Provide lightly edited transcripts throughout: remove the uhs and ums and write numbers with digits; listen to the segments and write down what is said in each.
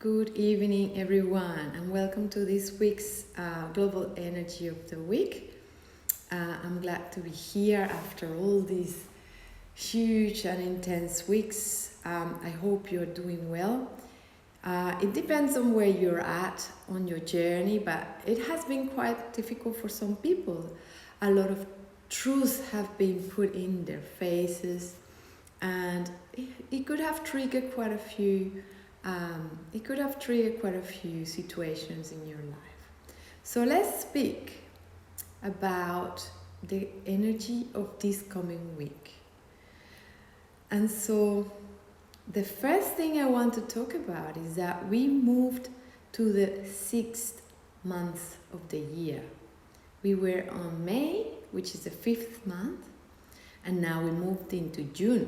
Good evening, everyone, and welcome to this week's Global Energy of the Week. I'm glad to be here after all these huge and intense weeks. I hope you're doing well. It depends on where you're at on your journey, but it has been quite difficult for some people. A lot of truths have been put in their faces, and it could have triggered quite a few situations in your life. So let's speak about the energy of this coming week. And so the first thing I want to talk about is that we moved to the 6th month of the year. We were on May, which is the 5th month, and now we moved into June.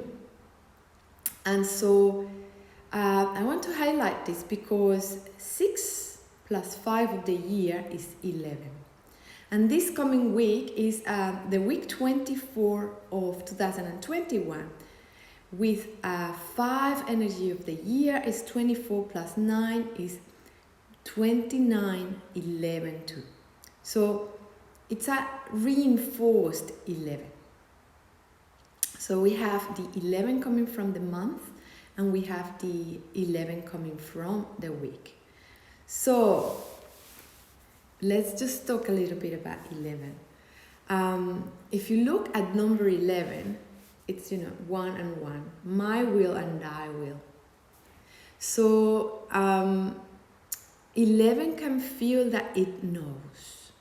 And so I want to highlight this because 6 plus 5 of the year is 11. And this coming week is the week 24 of 2021. With 5 energy of the year is 24 plus 9 is 29, 11, 2. So it's a reinforced 11. So we have the 11 coming from the month, and we have the 11 coming from the week. So let's just talk a little bit about 11. If you look at number 11, it's 1 and 1, my will and thy will. So 11 can feel that it knows,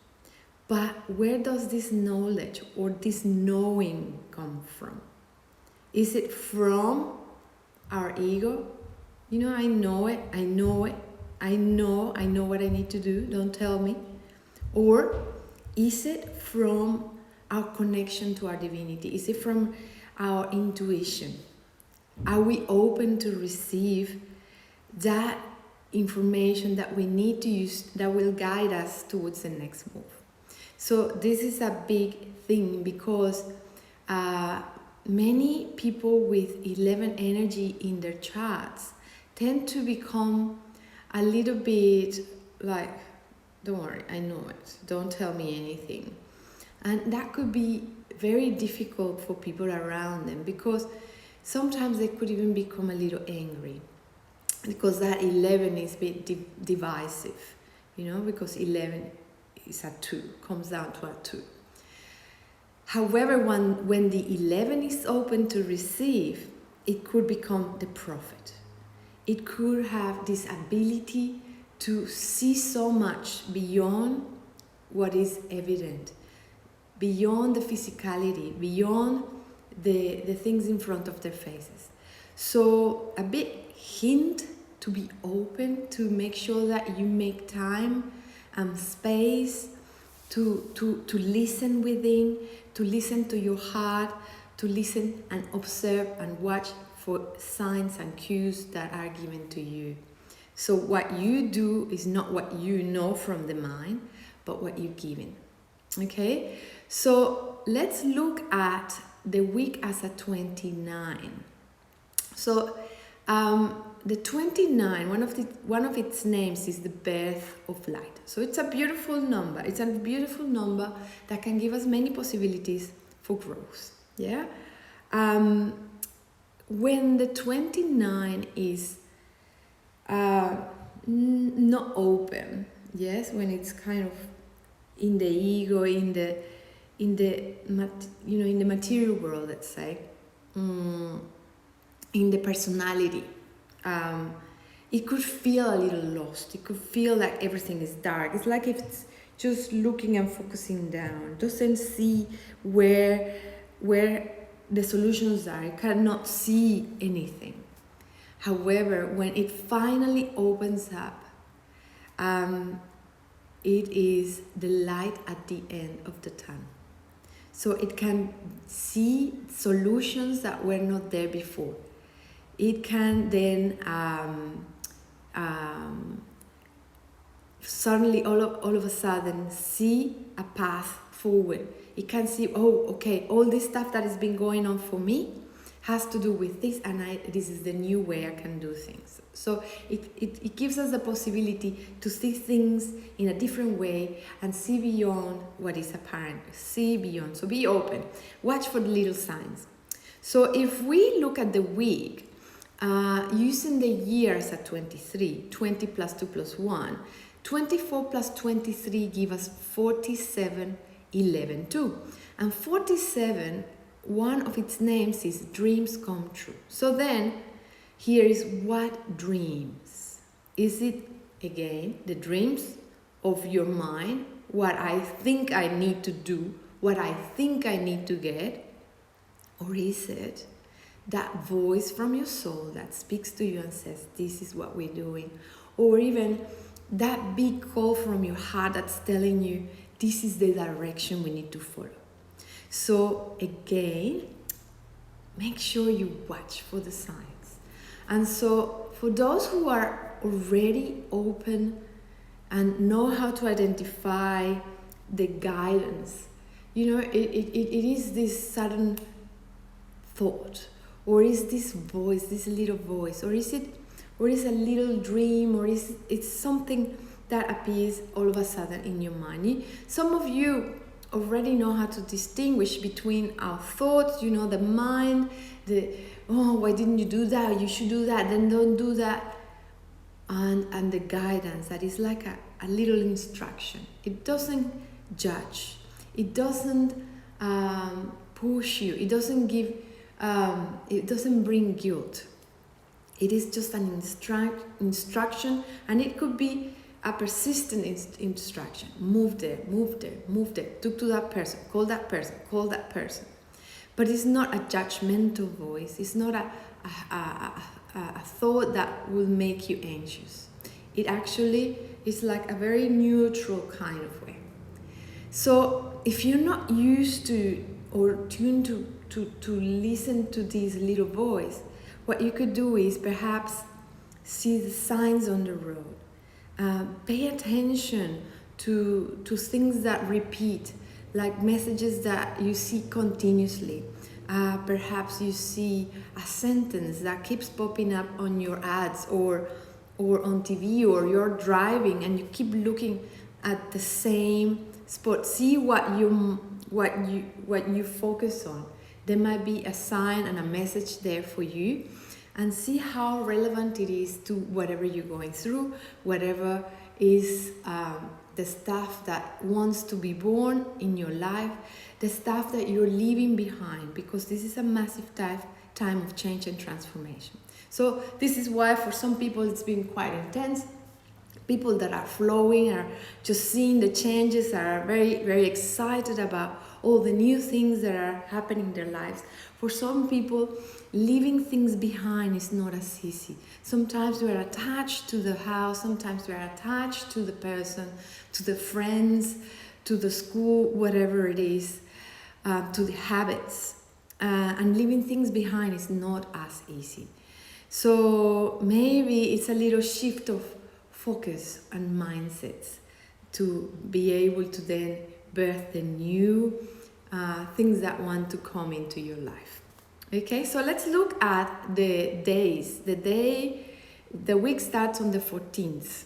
but where does this knowledge or this knowing come from? Is it from our ego? I know it, I know what I need to do, don't tell me. Or is it from our connection to our divinity? Is it from our intuition? Are we open to receive that information that we need to use that will guide us towards the next move? So this is a big thing because many people with 11 energy in their charts tend to become a little bit like, don't worry, I know it, don't tell me anything. And that could be very difficult for people around them because sometimes they could even become a little angry because that 11 is a bit divisive, because 11 is a 2, comes down to a 2. However, when the 11 is open to receive, it could become the prophet. It could have this ability to see so much beyond what is evident, beyond the physicality, beyond the things in front of their faces. So a big hint to be open, to make sure that you make time and space to listen within, to listen to your heart, to listen and observe and watch for signs and cues that are given to you. So what you do is not what you know from the mind, but what you're given. Okay? So let's look at the week as a 29. So the 29, one of its names is the birth of light. So it's a beautiful number. It's a beautiful number that can give us many possibilities for growth. Yeah. When the 29 is not open, yes, when it's kind of in the ego, in the material world, let's say, in the personality. It could feel a little lost. It could feel like everything is dark. It's like if it's just looking and focusing down. Doesn't see where the solutions are. It cannot see anything. However, when it finally opens up, it is the light at the end of the tunnel. So it can see solutions that were not there before. It can then suddenly all of a sudden see a path forward. It can see, oh, okay, all this stuff that has been going on for me has to do with this, and this is the new way I can do things. So it gives us the possibility to see things in a different way and see beyond what is apparent. See beyond. So be open. Watch for the little signs. So if we look at the week, using the years at 23, 20 plus 2 plus 1, 24 plus 23 give us 47, 11, 2. And 47, one of its names is dreams come true. So then, here is what dreams. Is it, again, the dreams of your mind, what I think I need to do, what I think I need to get? Or is it that voice from your soul that speaks to you and says, this is what we're doing? Or even that big call from your heart that's telling you, this is the direction we need to follow. So again, make sure you watch for the signs. And so for those who are already open and know how to identify the guidance, it is this sudden thought, or is this voice, this little voice, or is a little dream, or is it something that appears all of a sudden in your mind? Some of you already know how to distinguish between our thoughts, the mind, why didn't you do that? You should do that, then don't do that. And the guidance that is like a little instruction. It doesn't judge. It doesn't push you. It doesn't give, it doesn't bring guilt. It is just an instruction, and it could be a persistent instruction. Move there, move there, move there. Talk to that person, call that person, call that person. But it's not a judgmental voice. It's not a thought that will make you anxious. It actually is like a very neutral kind of way. So if you're not used to or tuned to listen to this little voice, what you could do is perhaps see the signs on the road. Pay attention to things that repeat, like messages that you see continuously. Perhaps you see a sentence that keeps popping up on your ads or on TV, or you're driving and you keep looking at the same spot. See what you focus on. There might be a sign and a message there for you, and see how relevant it is to whatever you're going through, whatever is the stuff that wants to be born in your life, the stuff that you're leaving behind, because this is a massive time of change and transformation. So this is why for some people it's been quite intense. People that are flowing, are just seeing the changes, are very, very excited about all the new things that are happening in their lives. For some people, leaving things behind is not as easy. Sometimes we're attached to the house, sometimes we're attached to the person, to the friends, to the school, whatever it is, to the habits. And leaving things behind is not as easy. So maybe it's a little shift of focus and mindsets to be able to then birth the new things that want to come into your life. Okay, so let's look at the days. The week starts on the 14th.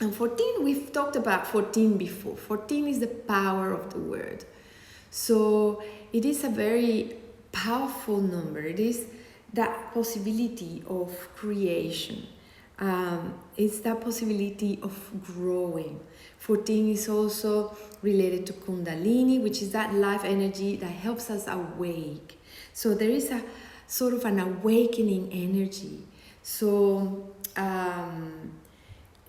And 14, we've talked about 14 before. 14 is the power of the word. So it is a very powerful number. It is that possibility of creation. It's that possibility of growing. 14 is also related to Kundalini, which is that life energy that helps us awake. So there is a sort of an awakening energy. So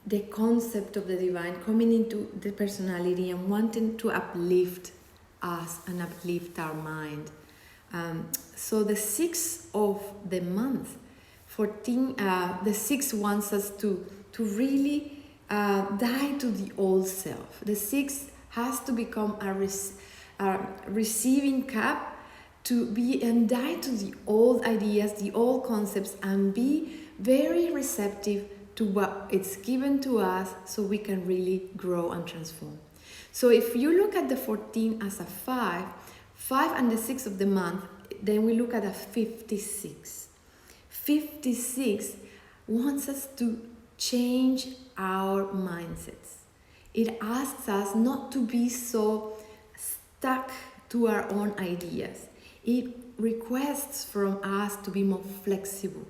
the concept of the divine coming into the personality and wanting to uplift us and uplift our mind. So the 6th of the month, 14, the 6 wants us to really die to the old self. The 6 has to become a receiving cup, to be and die to the old ideas, the old concepts, and be very receptive to what it's given to us, so we can really grow and transform. So if you look at the 14 as a 5 and the 6 of the month, then we look at a 56. 56 wants us to change our mindsets. It asks us not to be so stuck to our own ideas. It requests from us to be more flexible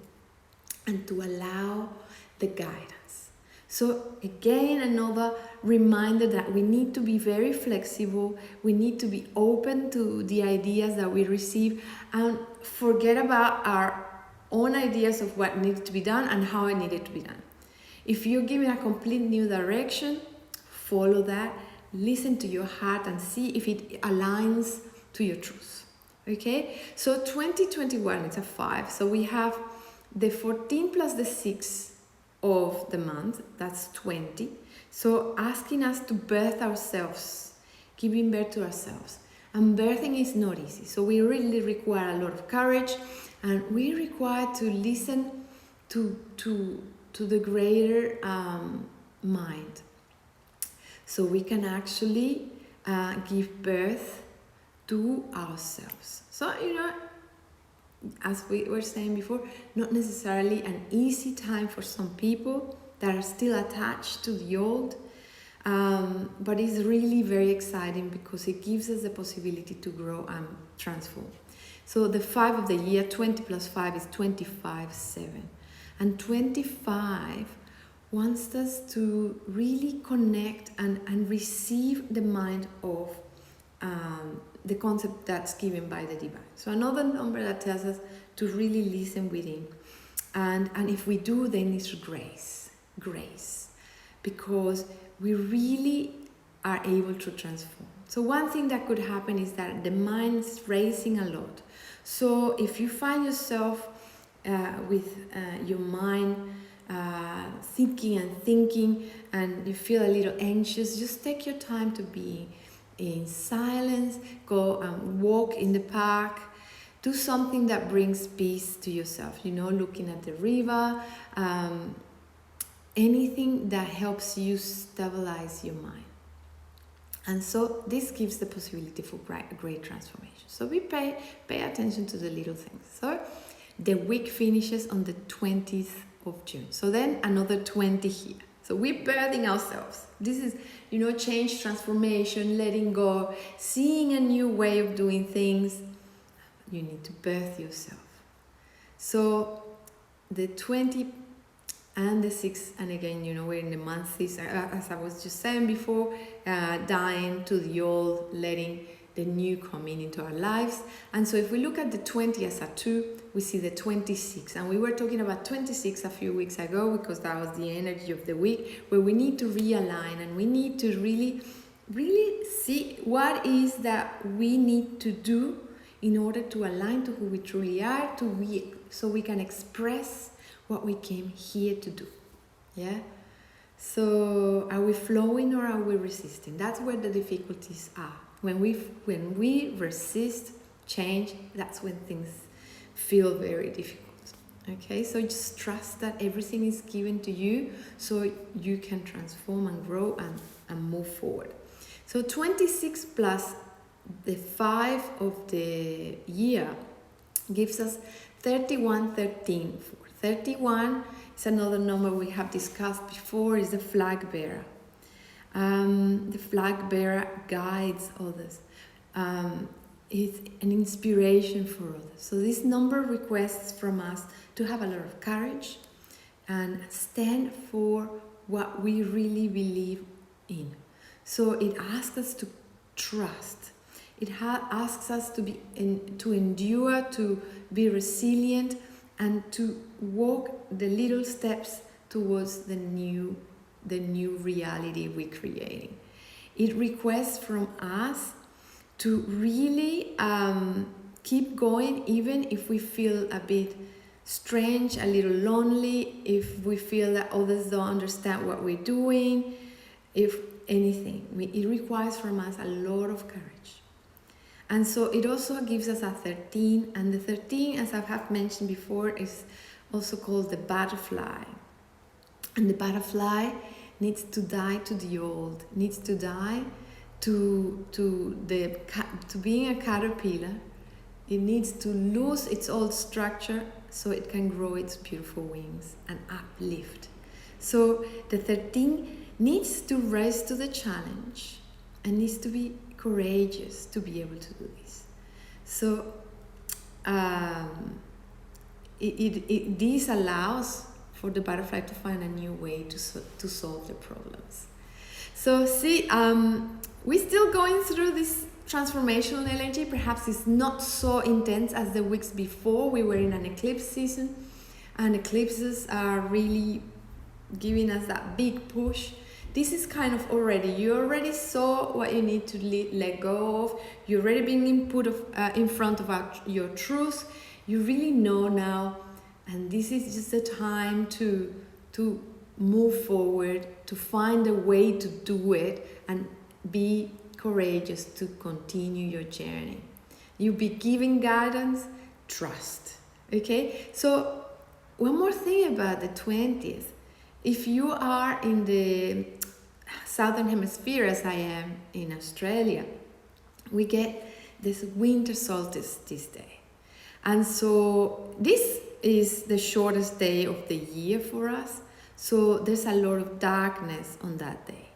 and to allow the guidance. So again, another reminder that we need to be very flexible. We need to be open to the ideas that we receive and forget about our own ideas of what needs to be done and how it needed to be done. If you're given a complete new direction, follow that, listen to your heart and see if it aligns to your truth. Okay, so 2021, it's a 5. So we have the 14 plus the 6 of the month, that's 20. So asking us to birth ourselves, giving birth to ourselves. And birthing is not easy. So we really require a lot of courage, and we require to listen to the greater mind. So we can actually give birth to ourselves. So, as we were saying before, not necessarily an easy time for some people that are still attached to the old, but it's really very exciting because it gives us the possibility to grow and transform. So the 5 of the year, 20 plus 5 is 25, 7. And 25 wants us to really connect and receive the mind of the concept that's given by the divine. So another number that tells us to really listen within. And if we do, then it's grace. Grace. Because we really are able to transform. So one thing that could happen is that the mind is racing a lot. So if you find yourself with your mind thinking and you feel a little anxious, just take your time to be in silence, go and walk in the park, do something that brings peace to yourself, looking at the river, anything that helps you stabilize your mind. And so this gives the possibility for great transformation. So we pay attention to the little things. So the week finishes on the 20th of June. So then another 20 here. So we're birthing ourselves. This is, change, transformation, letting go, seeing a new way of doing things. You need to birth yourself. So the 20 and the 6, and again, we're in the months, as I was just saying before, dying to the old, letting the new come into our lives. And so if we look at the 20 as a 2, we see the 26. And we were talking about 26 a few weeks ago because that was the energy of the week, where we need to realign and we need to really see what is that we need to do in order to align to who we truly are, so we can express what we came here to do. Yeah? So are we flowing or are we resisting? That's where the difficulties are. When we resist change, that's when things feel very difficult. Okay, so just trust that everything is given to you so you can transform and grow and move forward. So 26 plus the 5 of the year gives us 31, 13. 31 is another number we have discussed before, is the flag bearer. The flag bearer guides others. It's an inspiration for others. So this number requests from us to have a lot of courage and stand for what we really believe in. So it asks us to trust. It asks us to endure, to be resilient, and to walk the little steps towards the new reality we're creating. It requests from us to really keep going, even if we feel a bit strange, a little lonely, if we feel that others don't understand what we're doing, if anything. It requires from us a lot of courage. And so it also gives us a 13, and the 13, as I have mentioned before, is also called the butterfly. And the butterfly needs to die to the old, needs to die to being a caterpillar, It needs to lose its old structure so it can grow its beautiful wings and uplift. So the 13 needs to rise to the challenge and needs to be courageous to be able to do this. So this allows for the butterfly to find a new way to solve the problems. So see, we're still going through this transformational energy. Perhaps it's not so intense as the weeks before. We were in an eclipse season, and eclipses are really giving us that big push. This is kind of you already saw what you need to let go of. You're already being in front of your truth. You really know now, and this is just the time to move forward, to find a way to do it, and be courageous to continue your journey. You'll be giving guidance, trust. Okay? So one more thing about the 20th. If you are in the southern hemisphere, as I am in Australia, we get this winter solstice this day. And so this is the shortest day of the year for us. So there's a lot of darkness on that day.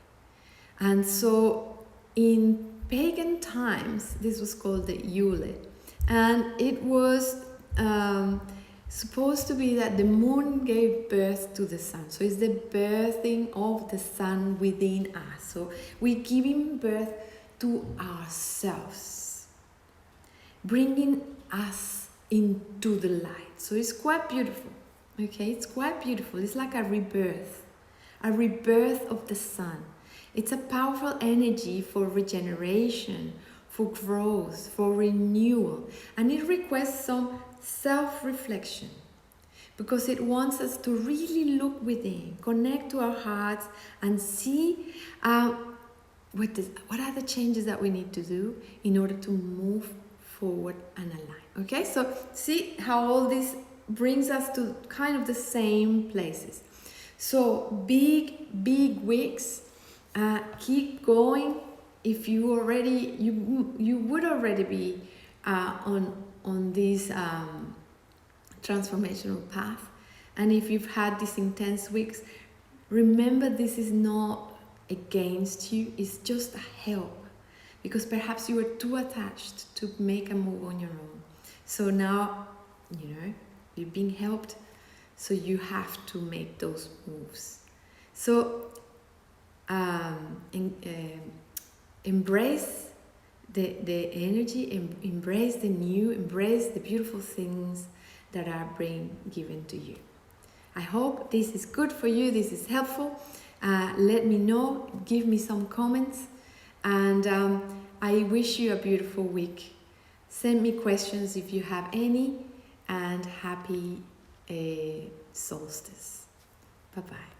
And so in pagan times, this was called the Yule. And it was supposed to be that the moon gave birth to the sun. So it's the birthing of the sun within us. So we're giving birth to ourselves, bringing us into the light. So it's quite beautiful. Okay, it's quite beautiful. It's like a rebirth of the sun. It's a powerful energy for regeneration, for growth, for renewal. And it requests some self-reflection because it wants us to really look within, connect to our hearts, and see what are the changes that we need to do in order to move forward and align. Okay, so see how all this brings us to kind of the same places. So big weeks. Keep going. If you already you would already be on this transformational path, and if you've had these intense weeks, remember this is not against you. It's just a help, because perhaps you were too attached to make a move on your own. So now you're being helped, so you have to make those moves. So embrace the energy, embrace the new, embrace the beautiful things that are being given to you. I hope this is good for you, this is helpful. Let me know, give me some comments, and I wish you a beautiful week. Send me questions if you have any, and happy solstice. Bye-bye.